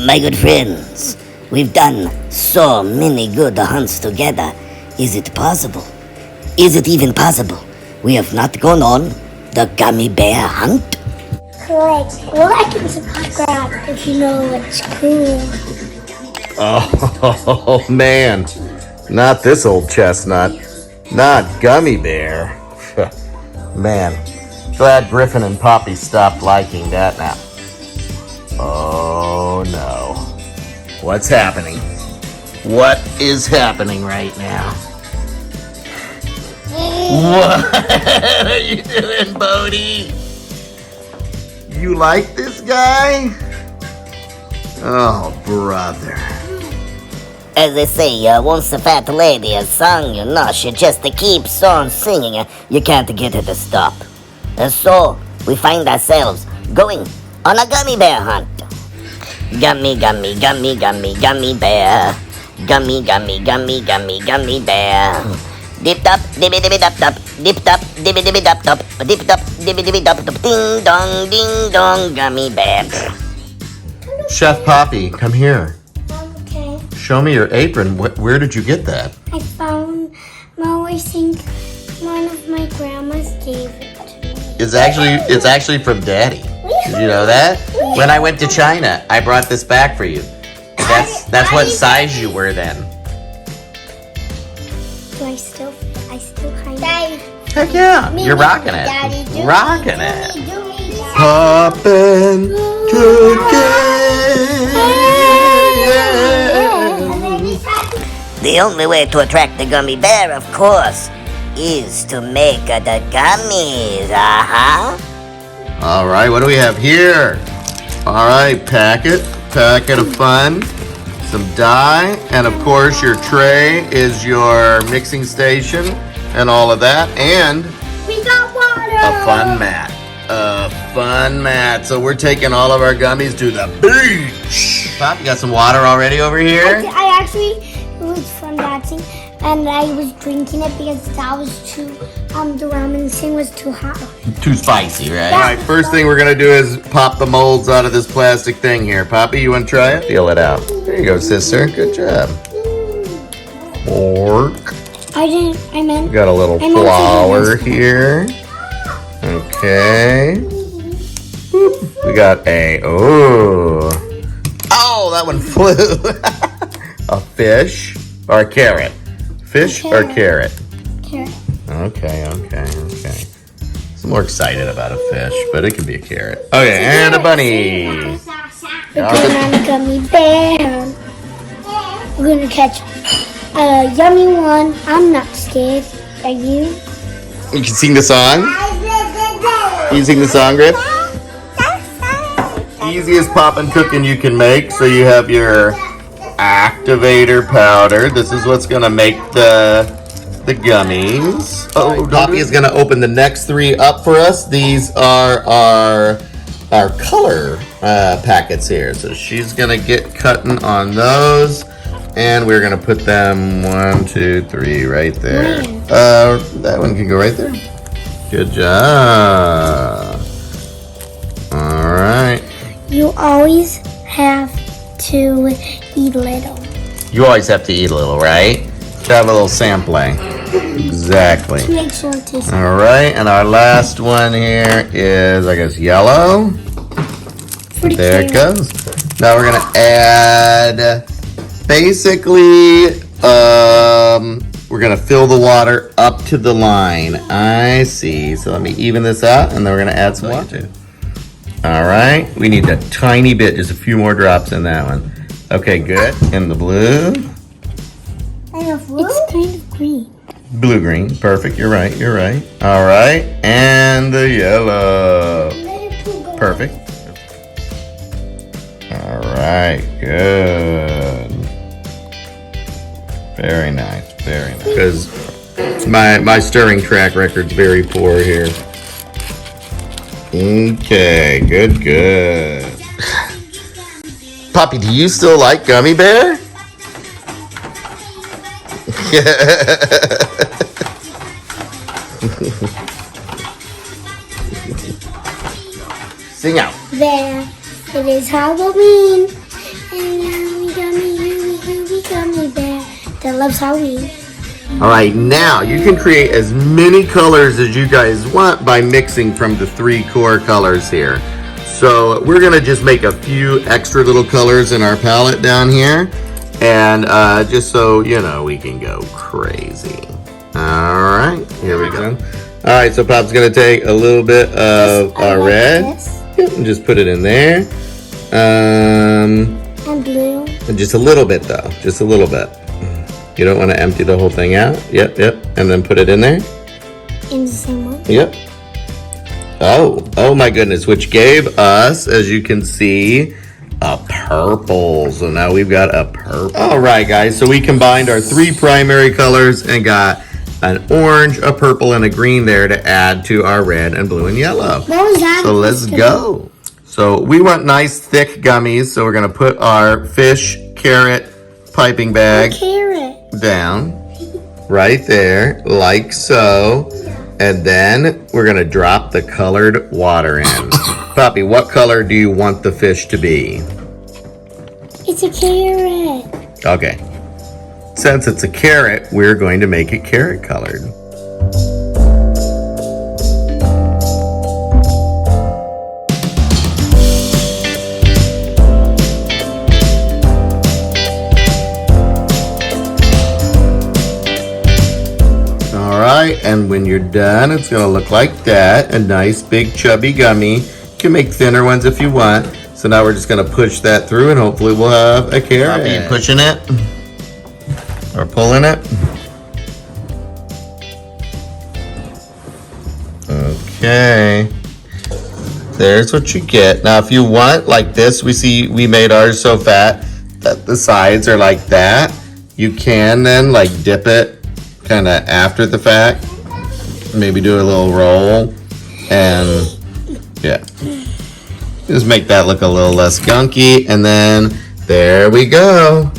My good friends, we've done so many good hunts together. Is it possible? Is it even possible we have not gone on the gummy bear hunt? Like and subscribe if you know it's cool. Oh, man. Not this old chestnut. Not Gummy Bear. Man. Glad Griffin and Poppy stopped liking that now. Oh, no. What's happening? What is happening right now? What are you doing, Bodie? You like this guy? Oh, brother. As they say, once a fat lady has sung, she just keeps on singing. You can't get her to stop. And so, we find ourselves going on a gummy bear hunt. Gummy, gummy, gummy, gummy, gummy bear. Gummy, gummy, gummy, gummy, gummy bear. Dip top, dibby dibby dop top, dip top, dibby dibby dop top, dip top, dibby dibby dop top, ding dong, gummy bear. Chef Poppy, come here. Okay. Show me your apron. Where did you get that? I found, I think one of my grandmas gave it to me. It's actually from Daddy. Did you know that? When I went to China, I brought this back for you. That's what size you were then. Do I still kind of... Heck yeah, you're rocking it. Rocking it. Poppin' together. The only way to attract the gummy bear, of course, is to make the gummies. All right, what do we have here? All right, packet of fun, some dye, and of course your tray is your mixing station and all of that, and We got water! a fun mat. So we're taking all of our gummies to the beach. Pop, you got some water already over here? I actually, it was fun dancing, and I was drinking it because that was too, the ramen thing was too hot. Too spicy, right? All right, first thing we're gonna do is pop the molds out of this plastic thing here. Poppy, you wanna try it? Feel it out. There you go, sister. Good job. Fork. I meant... We got a little flour here. Okay. We got oh, that one flew. A fish or a carrot? Fish or carrot? Carrot. Okay. I'm more excited about a fish, but it can be a carrot. Okay, and a bunny. We're going on a gummy bear. We're gonna catch a yummy one. I'm not scared. Are you? You can sing the song? You sing the song, Griff? Easiest poppin' cooking you can make. So you have your activator powder. This is what's gonna make the gummies. Oh, Poppy is gonna open the next three up for us. These are our color packets here. So she's gonna get cutting on those, and we're gonna put them 1, 2, 3 right there. That one can go right there. Good job. All right. You always have to eat little. You always have to eat a little, right? To have a little sampling. Exactly. To make sure it tastes All right, and our last one here is, I guess, yellow. pretty There cute. it goes. Now we're gonna add, basically, we're gonna fill the water up to the line. I see. So let me even this out, and then we're gonna add some water. All right, we need a tiny bit, just a few more drops in that one. Okay, good. In the blue. It's kind of green. Blue-green, perfect, you're right. All right, and the yellow. Perfect. All right, good. Very nice. Because my stirring track record's very poor here. Okay, good. Poppy, do you still like Gummy Bear? Sing out. There, it is Halloween, and that loves Halloween. All right, now you can create as many colors as you guys want by mixing from the 3 core colors here. So we're gonna just make a few extra little colors in our palette down here, and just so you know, we can go crazy. All right, here we go. All right, so Pop's gonna take a little bit of our red, and just put it in there. And blue. And just a little bit though, just a little bit. You don't want to empty the whole thing out. Yep. And then put it in there. In the same one. Yep. Oh my goodness, which gave us, as you can see, a purple. So now we've got a purple. All right, guys, so we combined our 3 primary colors and got an orange, a purple, and a green there to add to our red and blue and yellow. What was that? So let's go. So we want nice thick gummies, so we're gonna put our fish, carrot, piping bag down right there, like so. And then we're gonna drop the colored water in. Poppy, what color do you want the fish to be? It's a carrot. Okay. Since it's a carrot, we're going to make it carrot colored. Alright, and when you're done, it's going to look like that. A nice big chubby gummy. You can make thinner ones if you want. So now we're just going to push that through and hopefully we'll have a carrot. Are you pushing it? Or pulling it? Okay. There's what you get. Now if you want like this, we made ours so fat that the sides are like that. You can then like dip it kind of after the fact, maybe do a little roll, and yeah, just make that look a little less gunky, and then there we go.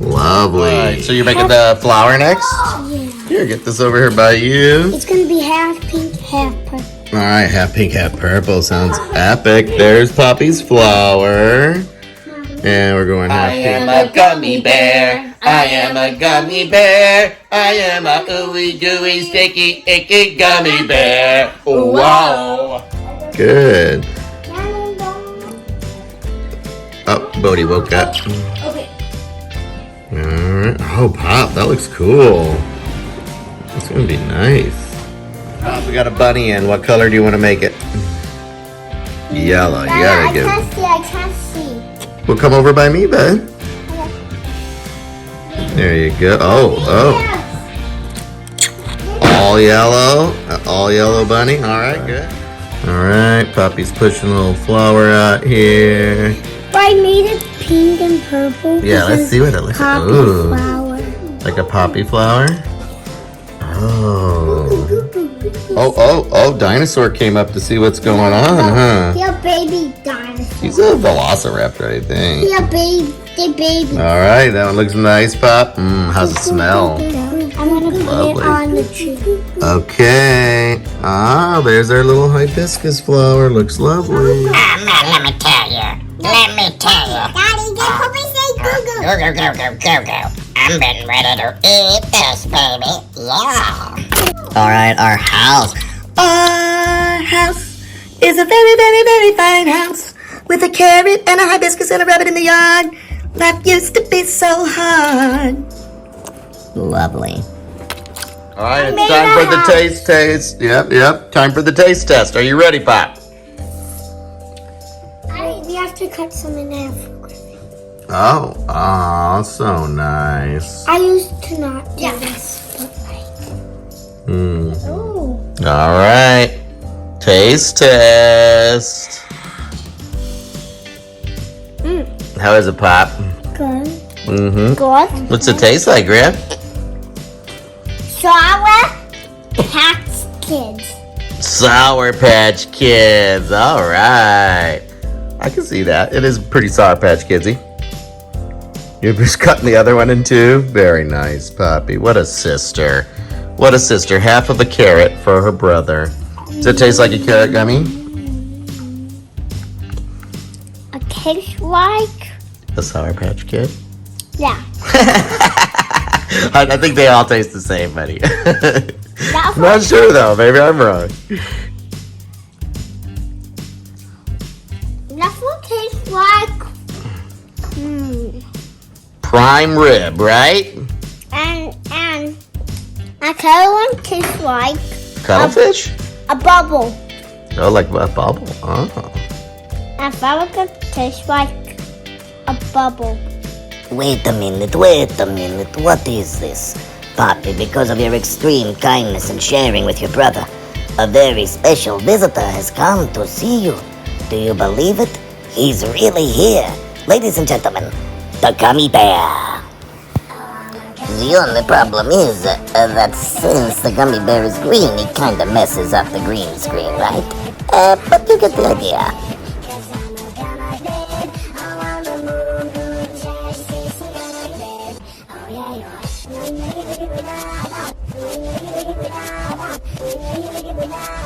Lovely. Right, so you're making the flower next? Yeah. Here, get this over here by you. It's gonna be half pink, half purple. All right, half pink, half purple. Sounds epic. There's Poppy's flower. And we're going half pink. I am a gummy bear. I am a gummy bear. I am a ooey gooey sticky icky gummy bear. Wow. Good. Oh, Bodhi woke up. Okay. Alright. Oh, Pop, that looks cool. It's gonna be nice. Pop, we got a bunny in. What color do you want to make it? Yellow. You gotta give. I can't see. Well, come over by me, bud. There you go. All yellow bunny. All right, good. All right, Poppy's pushing a little flower out here. I made it pink and purple. Yeah, let's see what it looks like. Poppy flower. Like a poppy flower. Oh, dinosaur came up to see what's going on, huh? Yeah, baby dinosaur. He's a velociraptor, I think. Yeah, baby. All right, that one looks nice, Pop. How's it smell? I'm gonna put it on the tree. Okay. There's our little hibiscus flower. Looks lovely. Man, let me tell you. Daddy, get Poppy say Go. I'm getting ready to eat this, baby. Yeah. Alright, our house. Our house is a very, very, very fine house with a carrot and a hibiscus and a rabbit in the yard. Life used to be so hard. Lovely. All right, it's time for the taste. Yep. Time for the taste test. Are you ready, Pop? We have to cut some in half. Oh, so nice. I used to not do this, but All right, taste test. How is it, Pop? good. Mm-hmm. What's it taste like, Graham? Sour Patch Kids. Sour Patch Kids. All right. I can see that. It is pretty Sour Patch Kidsy. You're just cutting the other one in two. Very nice, Poppy. What a sister. What a sister. Half of a carrot for her brother. Does it taste like a carrot gummy? It tastes like A Sour Patch Kid? yeah. I think they all taste the same, buddy. That Not sure though. Maybe I'm wrong. one tastes like Prime rib, right? and a color one tastes like Cuttlefish? a bubble. Oh, like a bubble. Oh. And Fabrica tastes like a bubble. Wait a minute, what is this? Poppy, because of your extreme kindness and sharing with your brother, a very special visitor has come to see you. Do you believe it? He's really here. Ladies and gentlemen, the Gummy Bear. The only problem is that since the Gummy Bear is green, it kinda messes up the green screen, right? But you get the idea. Yeah.